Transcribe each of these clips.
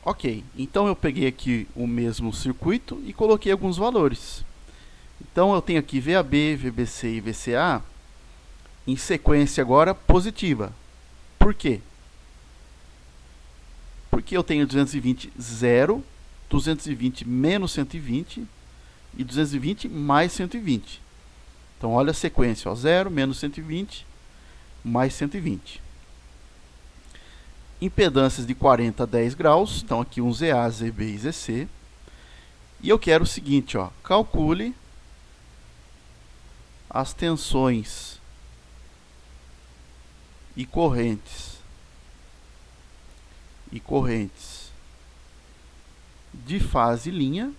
Ok, então eu peguei aqui o mesmo circuito e coloquei alguns valores. Então eu tenho aqui VAB, VBC e VCA em sequência agora positiva. Por quê? Porque eu tenho 220 0, 220 menos 120 e 220 mais 120. Então olha a sequência, ó, 0 menos 120 mais 120. Impedâncias de 40 a 10 graus, então aqui um ZA, ZB e ZC. E eu quero o seguinte, ó, calcule as tensões e correntes de fase linha,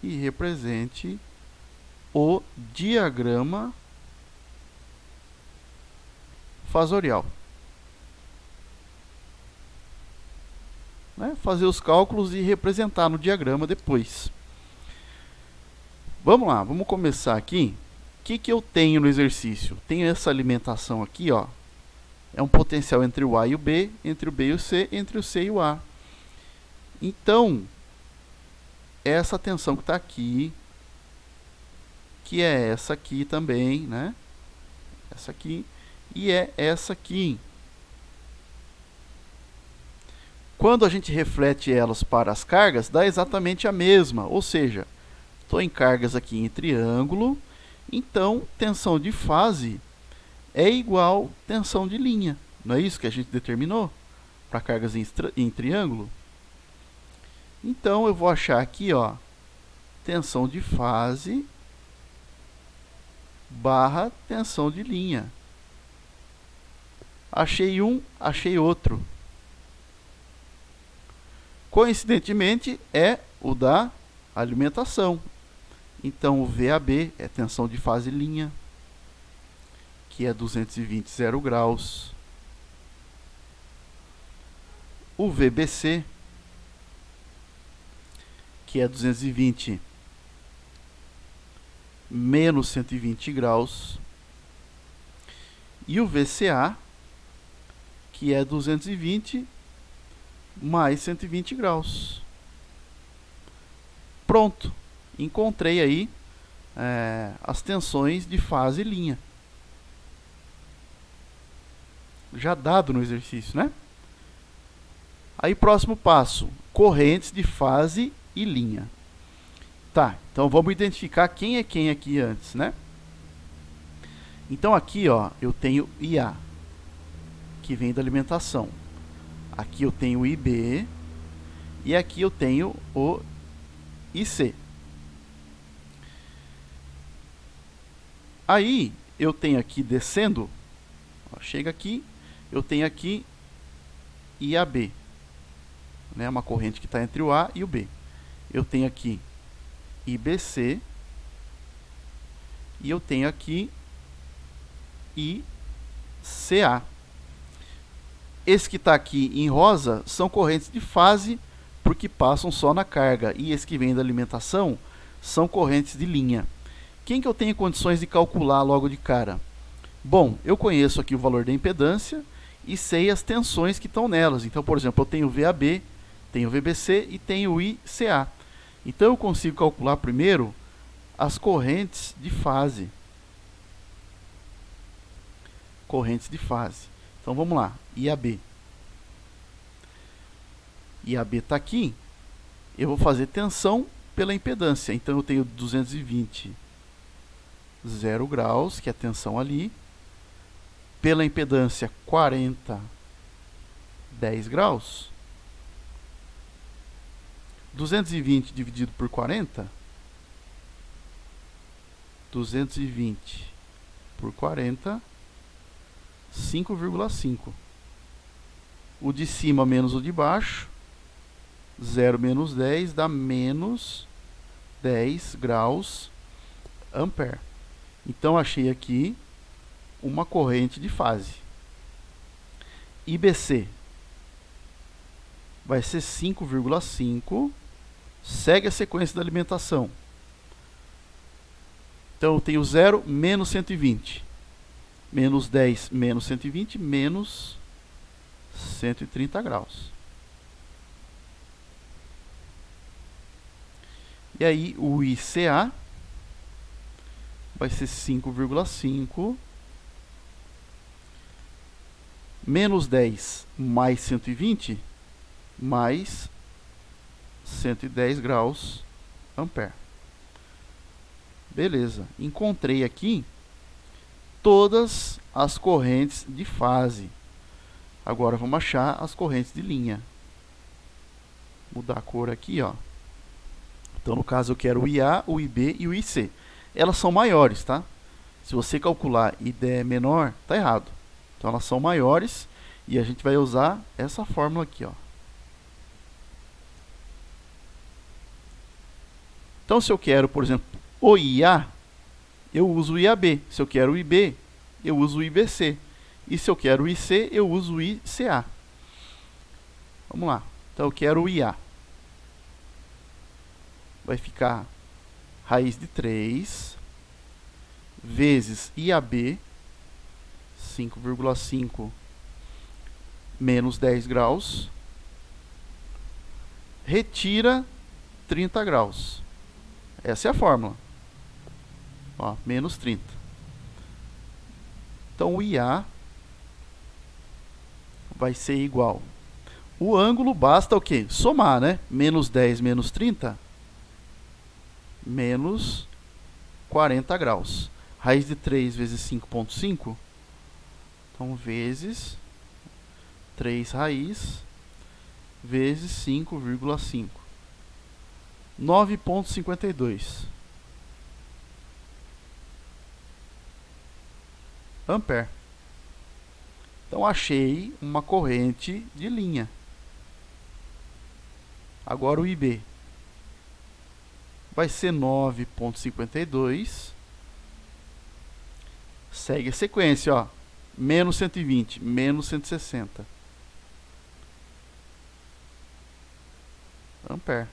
e represente o diagrama fasorial. Né? Fazer os cálculos e representar no diagrama depois. Vamos lá, vamos começar aqui. O que eu tenho no exercício? Tenho essa alimentação aqui, ó. É um potencial entre o A e o B, entre o B e o C, entre o C e o A. Então, essa tensão que está aqui, que é essa aqui também, né? Essa aqui, e é essa aqui. Quando a gente reflete elas para as cargas, dá exatamente a mesma, ou seja, estou em cargas aqui em triângulo, então tensão de fase é igual tensão de linha. Não é isso que a gente determinou para cargas em triângulo? Então eu vou achar aqui, ó, tensão de fase barra tensão de linha. Achei um, achei outro. Coincidentemente, é o da alimentação. Então, o VAB é tensão de fase linha, que é 220 0 graus. O VBC, que é 220 menos 120 graus. E o VCA, que é 220 mais 120 graus. Pronto, encontrei aí as tensões de fase e linha. Já dado no exercício, né? Aí, próximo passo, correntes de fase e linha. Tá, então vamos identificar quem é quem aqui antes, né? Então aqui, ó, eu tenho IA, que vem da alimentação. Aqui eu tenho o IB e aqui eu tenho o IC. Aí eu tenho aqui descendo, ó, chega aqui, eu tenho aqui IAB, né, uma corrente que está entre o A e o B. Eu tenho aqui IBC e eu tenho aqui ICA. Esse que está aqui em rosa são correntes de fase, porque passam só na carga. E esse que vem da alimentação são correntes de linha. Quem que eu tenho condições de calcular logo de cara? Bom, eu conheço aqui o valor da impedância e sei as tensões que estão nelas. Então, por exemplo, eu tenho o VAB, tenho o VBC e tenho o ICA. Então, eu consigo calcular primeiro as correntes de fase. Correntes de fase. Então, vamos lá. IAB. IAB está aqui. Eu vou fazer tensão pela impedância. Então, eu tenho 220 0 graus, que é a tensão ali. Pela impedância 40 10 graus. 220 dividido por 40. 220 por 40. 5,5. O de cima menos o de baixo. 0 menos 10 dá menos 10 graus ampere. Então, achei aqui uma corrente de fase. IBC vai ser 5,5 segue a sequência da alimentação. Então eu tenho 0 menos 120, menos 10 menos 120, menos 130 graus. E aí o ICA vai ser 5,5 menos 10 mais 120 mais 110 graus ampere. Beleza, encontrei aqui todas as correntes de fase. Agora vamos achar as correntes de linha. Mudar a cor aqui, ó. Então, no caso, eu quero o IA, o IB e o IC. Elas são maiores, tá? Se você calcular e der menor, tá errado. Então, elas são maiores e a gente vai usar essa fórmula aqui, ó. Então, se eu quero, por exemplo, o IA, eu uso o IAB. Se eu quero o IB, eu uso o IBC. E se eu quero o IC, eu uso o ICA. Vamos lá. Então, eu quero o IA. Vai ficar raiz de 3 vezes IAB, 5,5 menos 10 graus, retira 30 graus. Essa é a fórmula. Ó, menos 30. Então, o IA vai ser igual. O ângulo basta o quê? Somar, né? Menos 10 menos 30, menos 40 graus. Raiz de 3 vezes 5,5. Então, vezes 3 raiz vezes 5,5. 9,52 ampere. Então, achei uma corrente de linha. Agora o IB vai ser 9,52. Segue a sequência, ó. Menos 120, menos 160 ampere.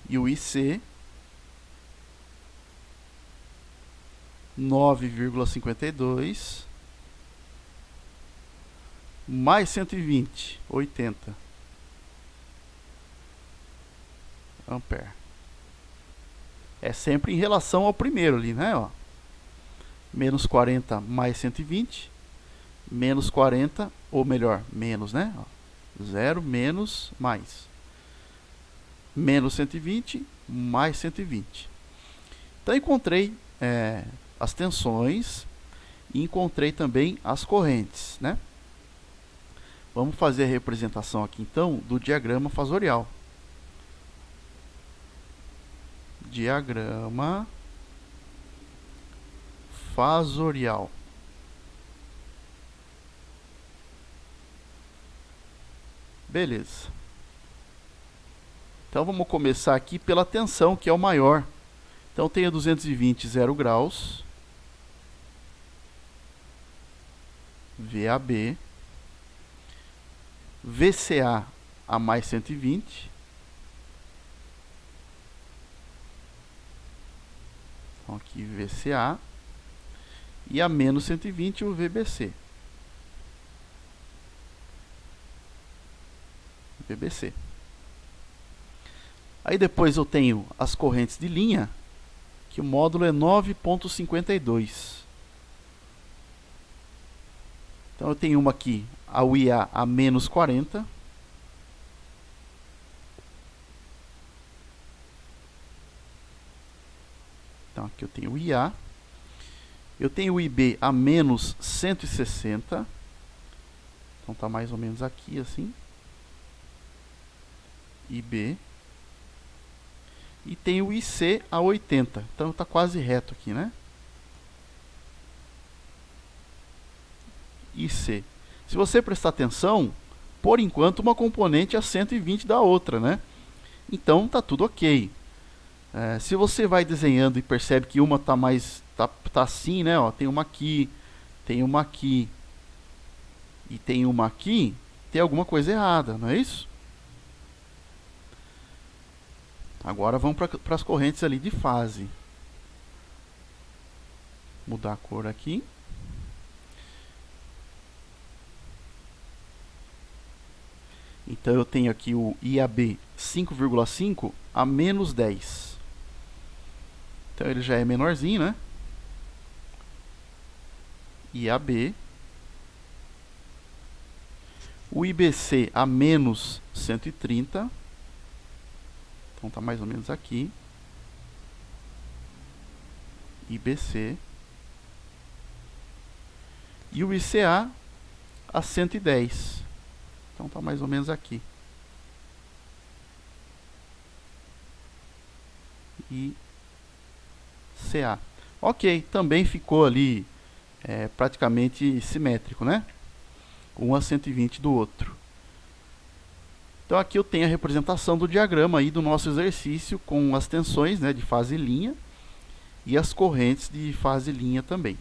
E o IC 9,52 mais 120, 80 ampere. É sempre em relação ao primeiro ali, né? Ó. Menos 40 mais 120, menos 40, ou melhor, menos, né? Ó. 0 menos mais. Menos 120 mais 120. Então, encontrei as tensões e encontrei também as correntes, né? Vamos fazer a representação aqui, então, do diagrama fasorial. Diagrama fasorial. Beleza. Então, vamos começar aqui pela tensão, que é o maior. Então, tenho 220, 0 graus. VAB. VCA a mais 120. Então, aqui VCA. E a menos 120, o VBC. VBC. Aí depois eu tenho as correntes de linha, que o módulo é 9,52. Então eu tenho uma aqui, a IA a menos 40. Então aqui eu tenho o IA. Eu tenho o IB a menos 160. Então está mais ou menos aqui assim. IB. E tem o IC a 80. Então está quase reto aqui, né? IC. Se você prestar atenção, por enquanto uma componente é a 120 da outra, né? Então está tudo ok. Se você vai desenhando e percebe que uma está mais tá assim, né? Ó, tem uma aqui e tem uma aqui. ter alguma coisa errada, não é isso? Agora vamos para as correntes ali de fase. Mudar a cor aqui. Então eu tenho aqui o IAB 5,5 a menos 10. Então ele já é menorzinho, né? IAB. O IBC a menos 130. Então está mais ou menos aqui. IBC. E o ICA a 110. Então está mais ou menos aqui. ICA. Ok, também ficou ali praticamente simétrico, né? Um a 120 do outro. Então aqui eu tenho a representação do diagrama aí do nosso exercício com as tensões, né, de fase e linha e as correntes de fase e linha também.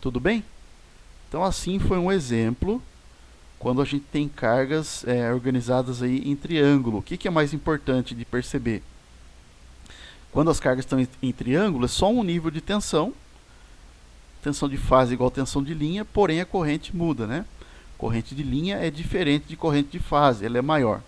Tudo bem? Então assim foi um exemplo quando a gente tem cargas organizadas aí em triângulo. O que é mais importante de perceber? Quando as cargas estão em triângulo, é só um nível de tensão. Tensão de fase igual a tensão de linha, porém a corrente muda, né? Corrente de linha é diferente de corrente de fase, ela é maior.